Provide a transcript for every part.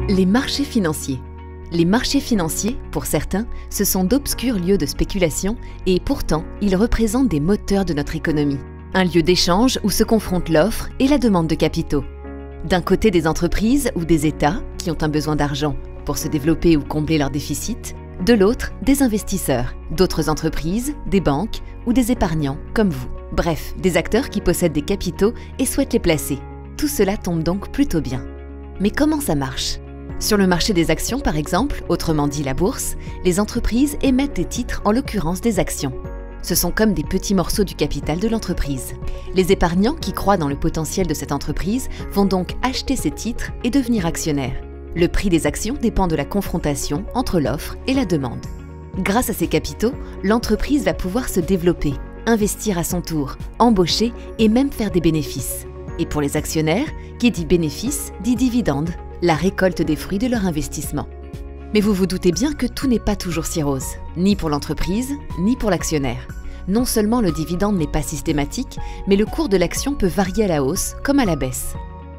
Les marchés financiers. Les marchés financiers, pour certains, ce sont d'obscurs lieux de spéculation et pourtant, ils représentent des moteurs de notre économie. Un lieu d'échange où se confrontent l'offre et la demande de capitaux. D'un côté, des entreprises ou des États qui ont un besoin d'argent pour se développer ou combler leurs déficits. De l'autre, des investisseurs, d'autres entreprises, des banques ou des épargnants comme vous. Bref, des acteurs qui possèdent des capitaux et souhaitent les placer. Tout cela tombe donc plutôt bien. Mais comment ça marche ? Sur le marché des actions, par exemple, autrement dit la bourse, les entreprises émettent des titres, en l'occurrence des actions. Ce sont comme des petits morceaux du capital de l'entreprise. Les épargnants qui croient dans le potentiel de cette entreprise vont donc acheter ces titres et devenir actionnaires. Le prix des actions dépend de la confrontation entre l'offre et la demande. Grâce à ces capitaux, l'entreprise va pouvoir se développer, investir à son tour, embaucher et même faire des bénéfices. Et pour les actionnaires, qui dit bénéfice dit dividende, la récolte des fruits de leur investissement. Mais vous vous doutez bien que tout n'est pas toujours si rose, ni pour l'entreprise, ni pour l'actionnaire. Non seulement le dividende n'est pas systématique, mais le cours de l'action peut varier à la hausse comme à la baisse.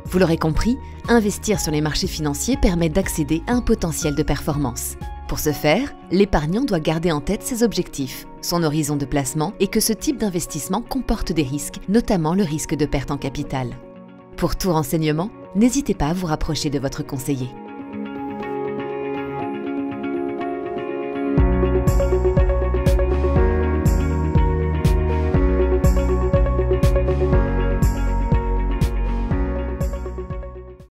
Vous l'aurez compris, investir sur les marchés financiers permet d'accéder à un potentiel de performance. Pour ce faire, l'épargnant doit garder en tête ses objectifs, son horizon de placement et que ce type d'investissement comporte des risques, notamment le risque de perte en capital. Pour tout renseignement, n'hésitez pas à vous rapprocher de votre conseiller.